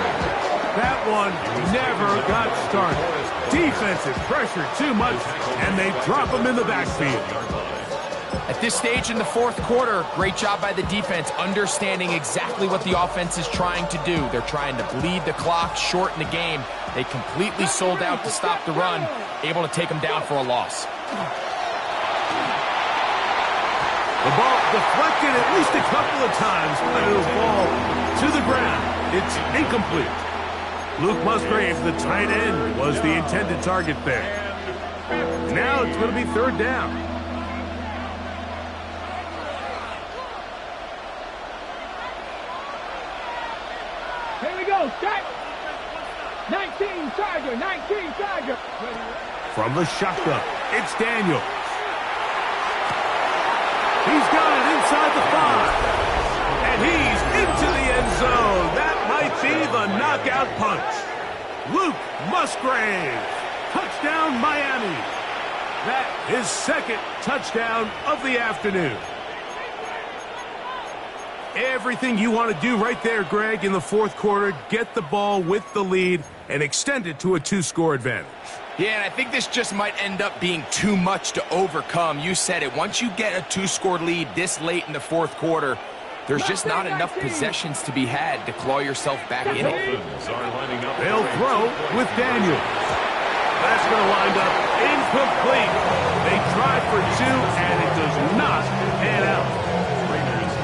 That one never got started. Defensive pressure too much, and they drop him in the backfield. At this stage in the 4th quarter, great job by the defense, understanding exactly what the offense is trying to do. They're trying to bleed the clock, shorten the game. They completely sold out to stop the run, able to take them down for a loss. The ball deflected at least a couple of times, but it'll fall to the ground. It's incomplete. Luke Musgrave, the tight end, was the intended target there. Now it's going to be 3rd down. Here we go. Set. 19 Charger. From the shotgun, it's Daniels. He's got it inside the 5. And he's into the end the punch. Luke Musgrave. Touchdown, Miami. That is second touchdown of the afternoon. Everything you want to do right there, Greg, in the fourth quarter. Get the ball with the lead and extend it to a 2-score advantage. Yeah, and I think this just might end up being too much to overcome. You said it. Once you get a 2-score lead this late in the fourth quarter, there's just not enough possessions to be had to claw yourself back in it. They'll throw with Daniels. That's going to wind up incomplete. They tried for 2, and it does not pan out. Raiders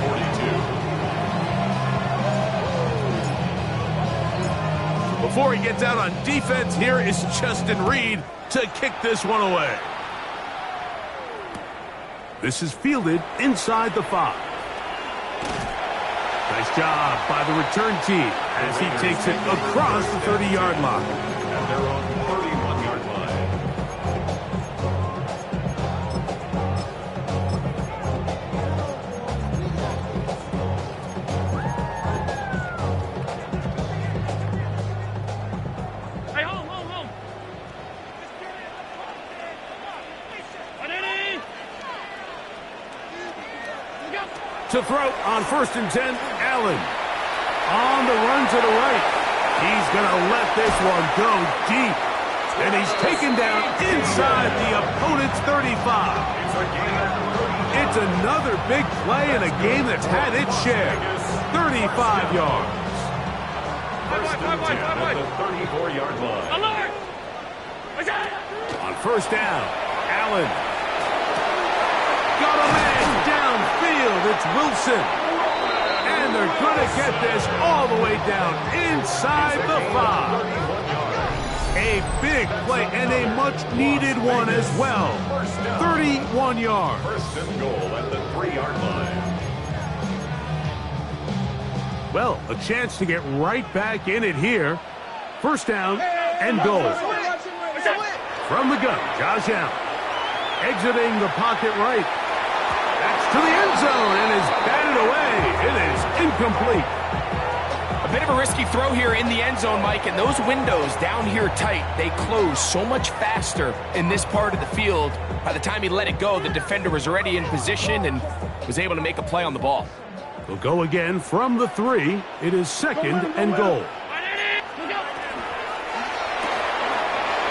42. Before he gets out on defense, here is Justin Reed to kick this one away. This is fielded inside the 5. Nice job by the return team as he takes it across the 30-yard line. And they're on the 31-yard line. Hey, home. To throw on 1st and 10, Allen. On the run to the right. He's going to let this one go deep. And he's taken down inside the opponent's 35. It's another big play in a game that's had its share. 35 yards. First and 10 at the 34-yard line. Alert! On 1st down, Allen. Got a man downfield. It's Wilson. And they're going to get this all the way down inside the 5. A big play and a much-needed one as well. 31 yards. First and goal at the 3-yard line. Well, a chance to get right back in it here. 1st down and goal. From the gun, Josh Allen. Exiting the pocket right. That's to the end zone and is batted away. It is incomplete. A bit of a risky throw here in the end zone, Mike, and those windows down here tight, they close so much faster in this part of the field. By the time he let it go, the defender was already in position and was able to make a play on the ball. They'll go again from the 3. It is 2nd and goal.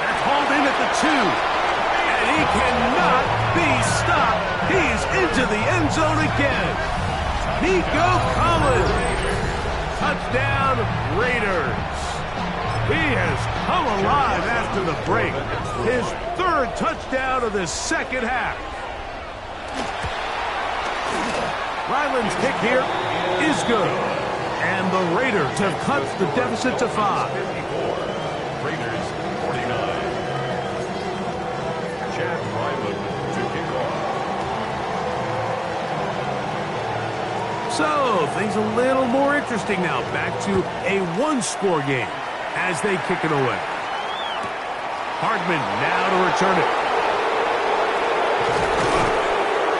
That's hauled in at the 2. And he cannot be stopped. He's into the end zone again. Nico Collins. Touchdown, Raiders. He has come alive after the break. His 3rd touchdown of the second half. Ryland's kick here is good. And the Raiders have cut the deficit to 5. 54. Raiders 49. Chad Ryland to kick off. So, things a little more interesting now. Back to a 1-score game as they kick it away. Hardman now to return it.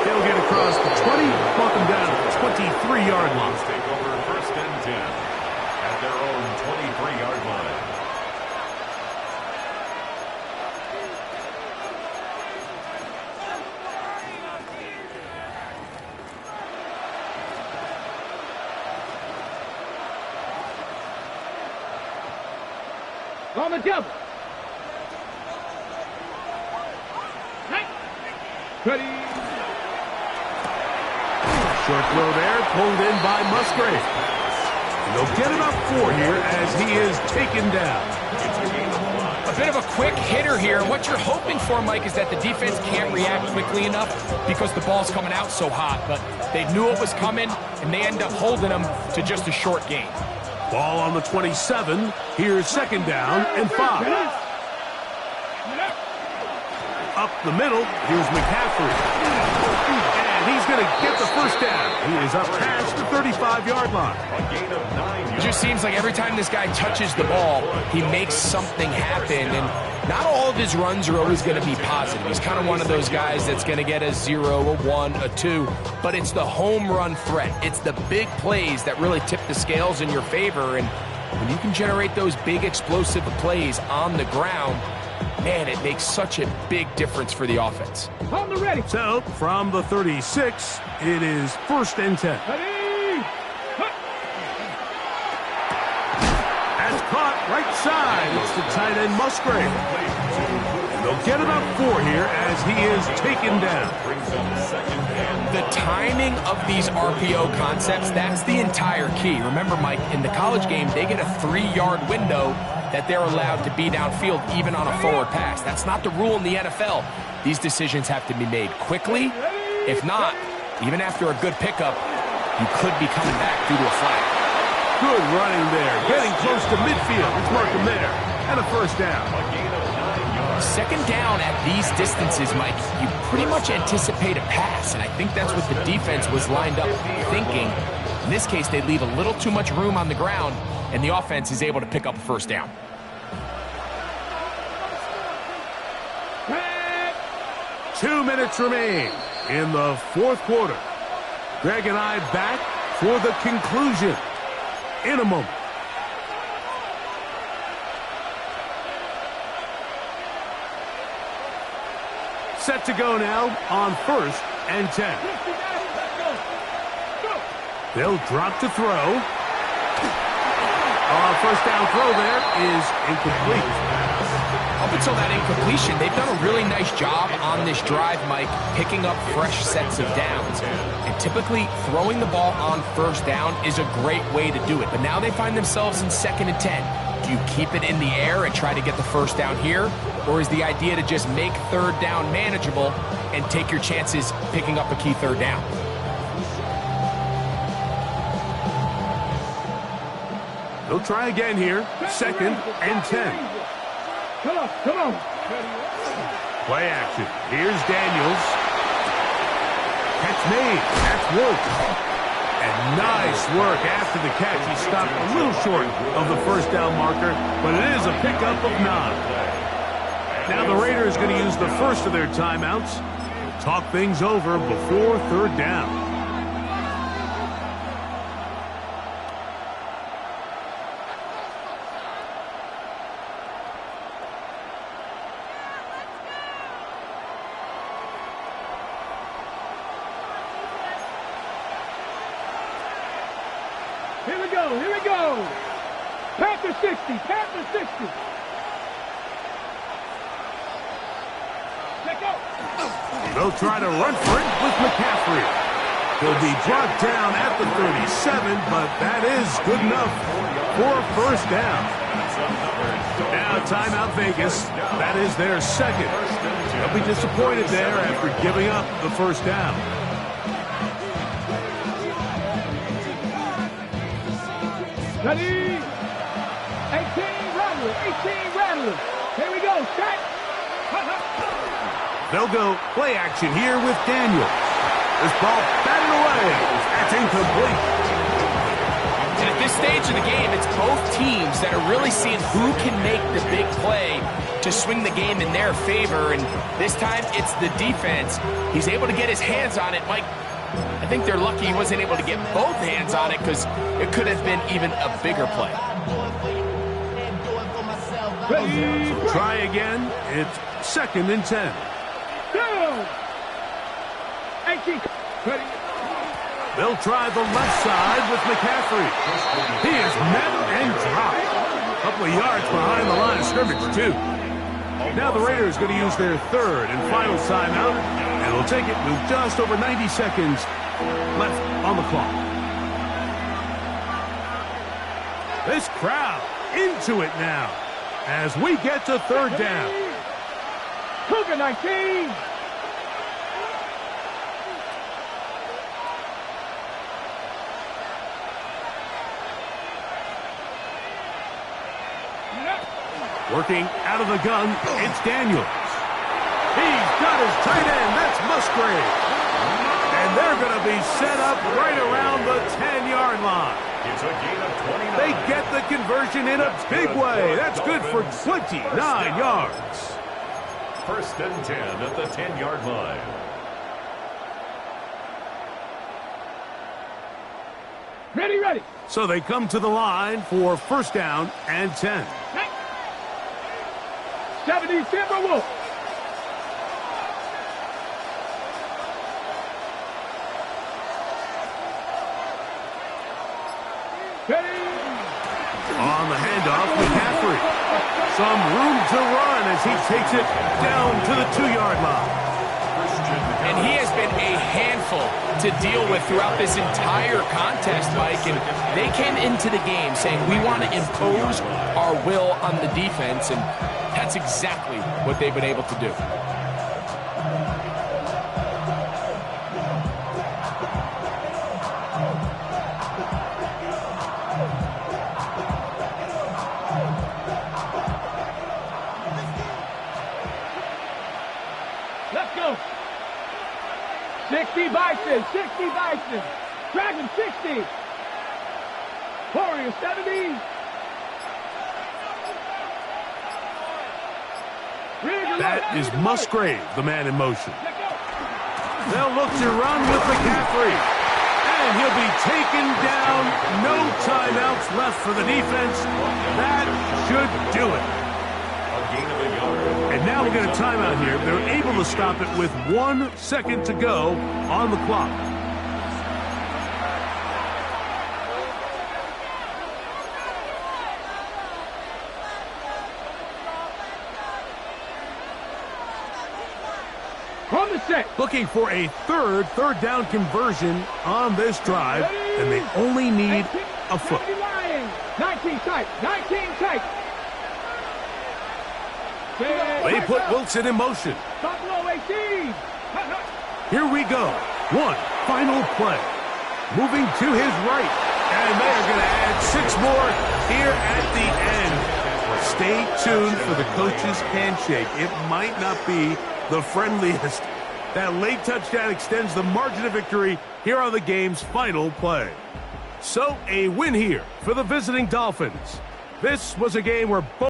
They'll get across the 20, walk them down to the 23-yard line. Take over 1st and 10 at their own 23-yard line. On the double. Ready. Short throw there, pulled in by Musgrave. And they'll get about 4 here as he is taken down. A bit of a quick hitter here. What you're hoping for, Mike, is that the defense can't react quickly enough because the ball's coming out so hot. But they knew it was coming, and they end up holding them to just a short gain. Ball on the 27. Here's 2nd down and 5. Up the middle, here's McCaffrey. And he's going to get the 1st down. He is up past the 35-yard line. A gain of 9 yards. It just seems like every time this guy touches the ball, he makes something happen. And not all of his runs are always going to be positive. He's kind of one of those guys that's going to get a 0, a 1, a 2. But it's the home run threat. It's the big plays that really tip the scales in your favor. And When you can generate those big explosive plays on the ground, man, it makes such a big difference for the offense. On the ready. So, from the 36, it is 1st and 10. Ready. That's caught right side. It's the tight end Musgrave. They'll get about 4 here as he is taken down. The timing of these RPO concepts, that's the entire key. Remember, Mike, in the college game, they get a 3-yard window that they're allowed to be downfield even on a forward pass. That's not the rule in the NFL. These decisions have to be made quickly. If not, even after a good pickup, you could be coming back due to a flag. Good running there. Getting close to midfield. It's marked him there. And a 1st down. 2nd down at these distances, Mike, you pretty much anticipate a pass, and I think that's what the defense was lined up thinking. In this case, they leave a little too much room on the ground, and the offense is able to pick up a 1st down. Two minutes remain in the 4th quarter. Greg and I back for the conclusion in a moment. Set to go now on 1st and 10. They'll drop to throw. 1st down throw there is incomplete. Up until that incompletion, they've done a really nice job on this drive, Mike, picking up fresh sets of downs. And typically, throwing the ball on 1st down is a great way to do it. But now they find themselves in 2nd and 10. Do you keep it in the air and try to get the 1st down here? Or is the idea to just make 3rd down manageable and take your chances picking up a key 3rd down? They'll try again here. 2nd and 10. Come on, come on. Play action. Here's Daniels. Catch made. That's Wolf. And nice work after the catch. He stopped a little short of the 1st down marker, but it is a pickup of 9. Now the Raiders going to use the first of their timeouts. Talk things over before 3rd down. Here we go, here we go. Panther 60, Panther 60. Let go. They'll try to run for it with McCaffrey. He'll be brought down at the 37, but that is good enough for a 1st down. Now timeout Vegas. That is their 2nd. They'll be disappointed there after giving up the 1st down. Ready? 18 Rattler, 18 Rattler. Here we go, set. They'll go play action here with Daniels. This ball batted away. That's incomplete. And at this stage of the game, it's both teams that are really seeing who can make the big play to swing the game in their favor. And this time, it's the defense. He's able to get his hands on it. Mike, I think they're lucky he wasn't able to get both hands on it because it could have been even a bigger play. So try again. It's 2nd and 10. Go! 18. Ready? They'll try the left side with McCaffrey. He is met and dropped. A couple of yards behind the line of scrimmage, too. Now the Raiders going to use their 3rd and final timeout, and they'll take it with just over 90 seconds left on the clock. This crowd into it now as we get to 3rd down. Cougar 19. Working out of the gun, it's Daniels. He's got his tight end. That's Musgrave. And they're going to be set up right around the 10-yard line. It's a gain of 29. They get the conversion in a big way. That's good for 29 yards. 1st and 10 at the 10-yard line. Ready, ready. So they come to the line for first down and 10. 70 Timberwolves. On the handoff, McCaffrey. Some room to run as he takes it down to the 2-yard line. And he has been a handful to deal with throughout this entire contest, Mike. And they came into the game saying, we want to impose our will on the defense. And that's exactly what they've been able to do. Let's go. 60 Bison, 60 Bison. Dragon 60. Warrior 70. That is Musgrave, the man in motion. They'll look to run with McCaffrey. And he'll be taken down. No timeouts left for the defense. That should do it. And now we'll get a timeout here. They're able to stop it with 1 second to go on the clock. From the set. Looking for a third down conversion on this drive, and they only need a foot. 19 tight, 19 tight. They put Wilson in motion. Buffalo 18. Here we go. One final play. Moving to his right. And they're going to add 6 more here at the end. Stay tuned for the coach's handshake. It might not be the friendliest. That late touchdown extends the margin of victory here on the game's final play. So a win here for the visiting Dolphins. This was a game where both